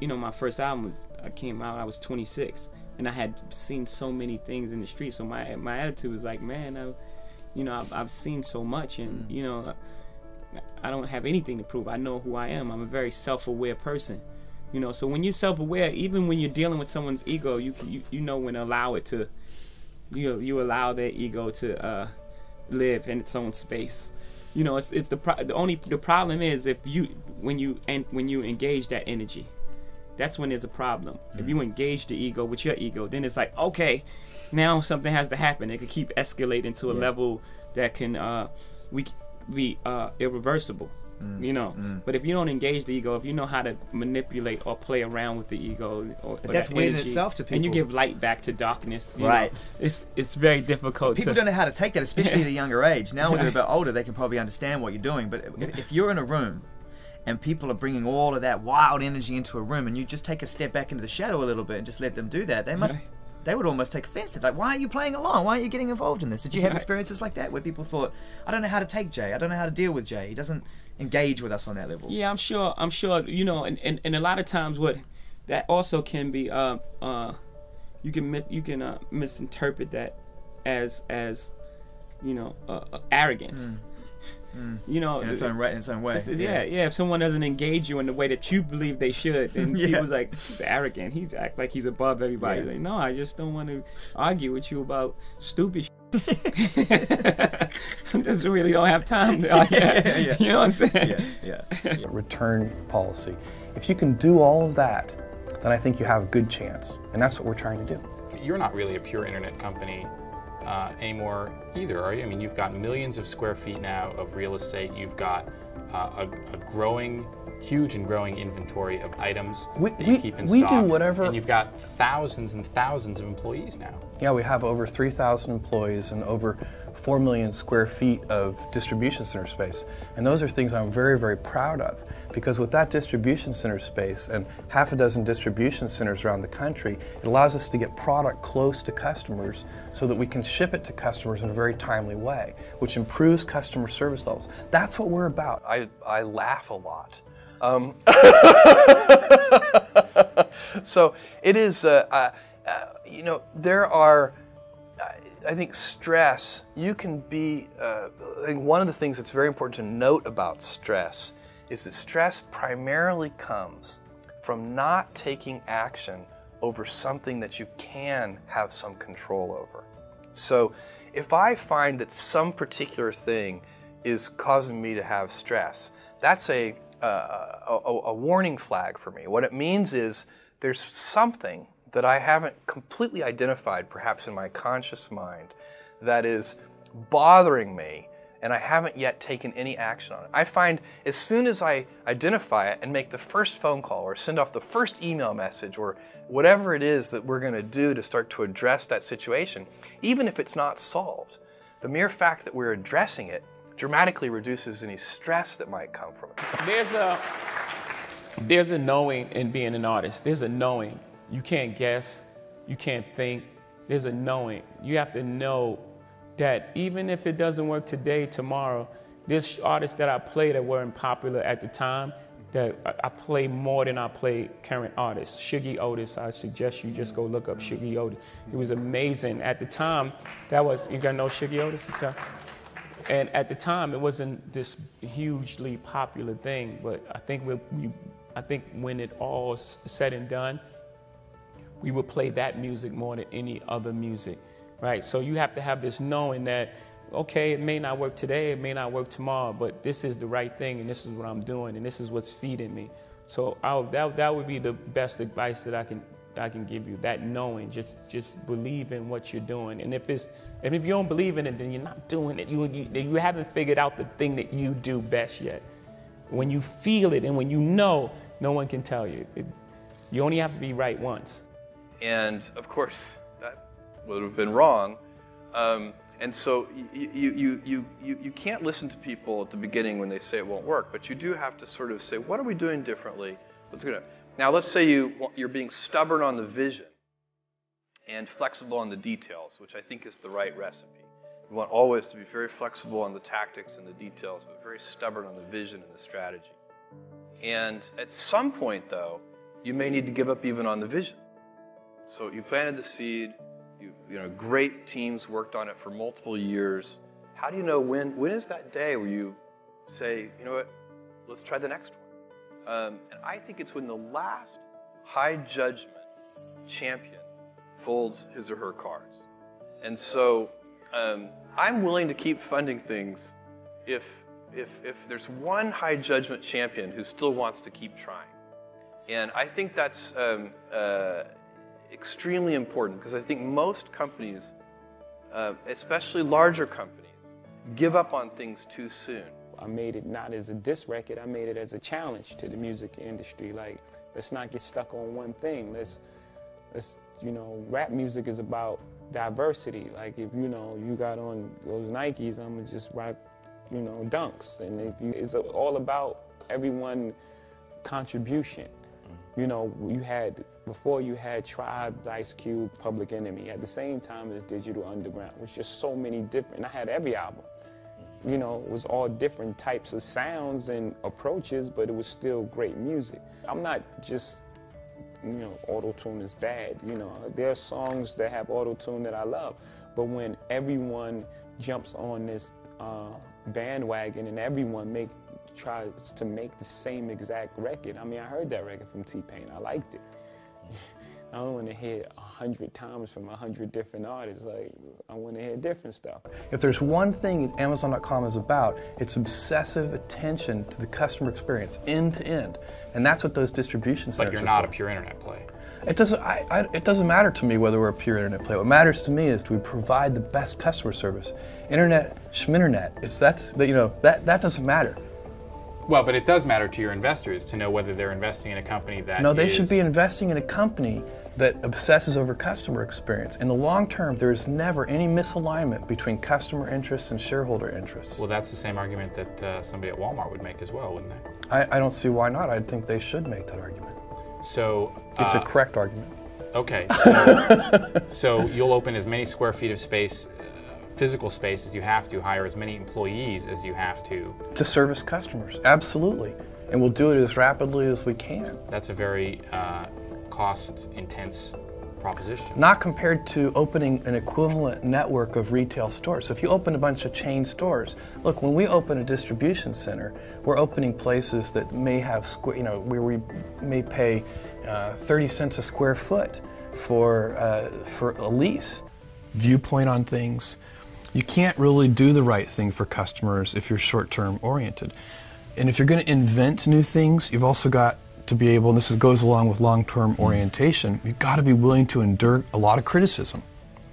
you know, my first album came out, I was 26, and I had seen so many things in the street. So my attitude was like, man, you know, I've seen so much, and you know, I don't have anything to prove. I know who I am. I'm a very self-aware person, you know. So when you're self-aware, even when you're dealing with someone's ego, you know when to allow it to, you allow their ego to live in its own space. You know, the problem is if when you engage that energy, that's when there's a problem. If you engage the ego with your ego, then it's like, okay, now something has to happen. It could keep escalating to a level that can be irreversible. You know, but if you don't engage the ego, if you know how to manipulate or play around with the ego, but that's weird in itself to people. And you give light back to darkness, you know, it's very difficult. People don't know how to take that, especially at a younger age. Now when they're a bit older, they can probably understand what you're doing. But if you're in a room and people are bringing all of that wild energy into a room, and you just take a step back into the shadow a little bit and just let them do that, they would almost take offense to that. Like, why are you playing along? Why are you getting involved in this? Did you have experiences like that where people thought, I don't know how to take Jay. I don't know how to deal with Jay. He doesn't engage with us on that level. Yeah, I'm sure, you know, and a lot of times what that also can be, you can misinterpret that as you know, arrogance. You know, in its own way. If someone doesn't engage you in the way that you believe they should, then people's like, he's arrogant. He's act like he's above everybody. Like, no, I just don't want to argue with you about stupid shit. I just really don't have time to argue. You know what I'm saying? Return policy. If you can do all of that, then I think you have a good chance, and that's what we're trying to do. You're not really a pure internet company anymore either, are you? I mean, you've got millions of square feet now of real estate. You've got a huge and growing inventory of items that you keep in stock. We do whatever. And you've got thousands and thousands of employees now. Yeah, we have over 3,000 employees and over 4 million square feet of distribution center space. And those are things I'm very, very proud of, because with that distribution center space and half a dozen distribution centers around the country, it allows us to get product close to customers so that we can ship it to customers in a very timely way, which improves customer service levels. That's what we're about. I laugh a lot. So it is, you know, there are, I think stress, you can be, I think one of the things that's very important to note about stress is that stress primarily comes from not taking action over something that you can have some control over. So if I find that some particular thing is causing me to have stress, that's a warning flag for me. What it means is there's something that I haven't completely identified, perhaps in my conscious mind, that is bothering me, and I haven't yet taken any action on it. I find as soon as I identify it and make the first phone call or send off the first email message or whatever it is that we're going to do to start to address that situation, even if it's not solved, the mere fact that we're addressing it dramatically reduces any stress that might come from it. There's a knowing in being an artist. There's a knowing. You can't guess. You can't think. There's a knowing. You have to know that even if it doesn't work today, tomorrow, there's artists that I play that weren't popular at the time that I play more than I play current artists. Shuggie Otis, I suggest you just go look up Shuggie Otis. He was amazing. At the time, you gotta know Shuggie Otis? And at the time, it wasn't this hugely popular thing, but I think when it all said and done, we would play that music more than any other music, right? So you have to have this knowing that, okay, it may not work today, it may not work tomorrow, but this is the right thing, and this is what I'm doing, and this is what's feeding me. So that would be the best advice that I can give you. That knowing, just believe in what you're doing, and if you don't believe in it, then you're not doing it. You haven't figured out the thing that you do best yet. When you feel it and when you know, no one can tell you. You only have to be right once. And of course, that would have been wrong. And so you can't listen to people at the beginning when they say it won't work, but you do have to sort of say, what are we doing differently? Now let's say you're being stubborn on the vision and flexible on the details, which I think is the right recipe. You want always to be very flexible on the tactics and the details, but very stubborn on the vision and the strategy. And at some point, though, you may need to give up even on the vision. So you planted the seed, great teams worked on it for multiple years. How do you know when is that day where you say, you know what, let's try the next one? And I think it's when the last high judgment champion folds his or her cards. And so I'm willing to keep funding things if there's one high judgment champion who still wants to keep trying. And I think that's extremely important, because I think most companies, especially larger companies, give up on things too soon. I made it not as a diss record, I made it as a challenge to the music industry. Like, let's not get stuck on one thing. Let's rap music is about diversity. Like, if you got on those Nikes, I'm gonna just rock, Dunks. And it's all about everyone contribution. Before you had Tribe, Ice Cube, Public Enemy. At the same time as Digital Underground, it was just so many different. I had every album. It was all different types of sounds and approaches, but it was still great music. I'm not just, auto-tune is bad. There are songs that have auto-tune that I love, but when everyone jumps on this bandwagon and everyone tries to make the same exact record. I mean, I heard that record from T-Pain. I liked it. I don't want to hear 100 times from 100 different artists. Like, I want to hear different stuff. If there's one thing Amazon.com is about, it's obsessive attention to the customer experience, end to end. And that's what those distribution centers are. But you're not a pure internet play. It doesn't matter to me whether we're a pure internet play. What matters to me is, do we provide the best customer service? Internet, schminternet, that doesn't matter. Well, but it does matter to your investors to know whether they're investing in a company that No, they should be investing in a company that obsesses over customer experience. In the long term, there is never any misalignment between customer interests and shareholder interests. Well, that's the same argument that somebody at Walmart would make as well, wouldn't they? I don't see why not. I think they should make that argument. So it's a correct argument. Okay. So you'll open as many square feet of space, physical space, as you have to, hire as many employees as you have to service customers, absolutely. And we'll do it as rapidly as we can. That's a very cost-intense proposition. Not compared to opening an equivalent network of retail stores. So if you open a bunch of chain stores, look, when we open a distribution center, we're opening places that may have, where we may pay 30 cents a square foot for a lease. Viewpoint on things. You can't really do the right thing for customers if you're short-term oriented. And if you're going to invent new things, you've also got to be able, and this goes along with long-term orientation, you've got to be willing to endure a lot of criticism.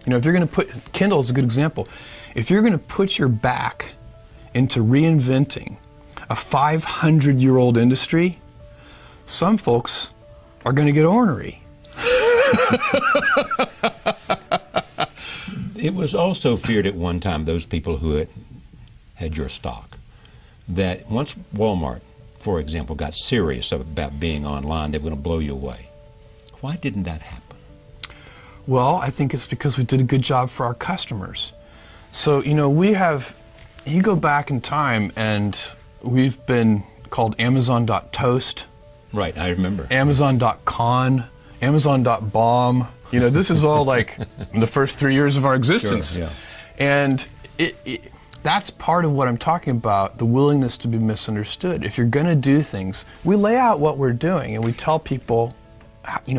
If you're going to Kindle is a good example. If you're going to put your back into reinventing a 500-year-old industry, some folks are going to get ornery. It was also feared at one time, those people who had your stock, that once Walmart, for example, got serious about being online, they were going to blow you away. Why didn't that happen? Well, I think it's because we did a good job for our customers. So, you go back in time and we've been called Amazon.toast. Right, I remember. Amazon.con, Amazon.bomb. This is all like in the first 3 years of our existence. Sure, yeah. And that's part of what I'm talking about, the willingness to be misunderstood. If you're going to do things, we lay out what we're doing and we tell people,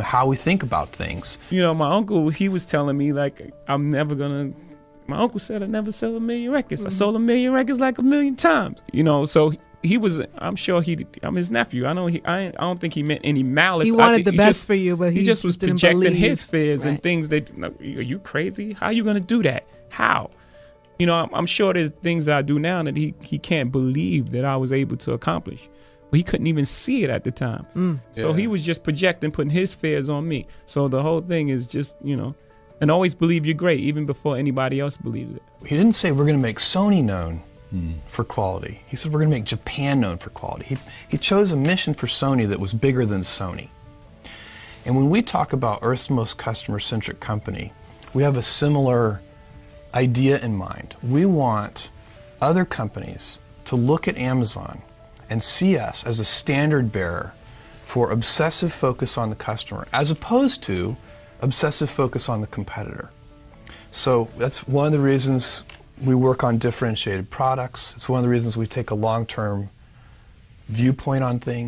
how we think about things. My uncle, he was telling me, like, my uncle said I'd never sell 1 million records. I sold 1 million records like 1 million times. So he was, I'm sure I'm his nephew. I don't think he meant any malice. He wanted the best for you, but he just was projecting his fears right. and things that, are you crazy? How are you going to do that? How? I'm sure there's things that I do now that he can't believe that I was able to accomplish. But he couldn't even see it at the time. So he was just projecting, putting his fears on me. So the whole thing is just, and always believe you're great, even before anybody else believes it. He didn't say we're going to make Sony known for quality. He said we're going to make Japan known for quality. He chose a mission for Sony that was bigger than Sony. And when we talk about Earth's most customer-centric company, we have a similar idea in mind. We want other companies to look at Amazon and see us as a standard bearer for obsessive focus on the customer as opposed to obsessive focus on the competitor. So that's one of the reasons we work on differentiated products. It's one of the reasons we take a long-term viewpoint on things.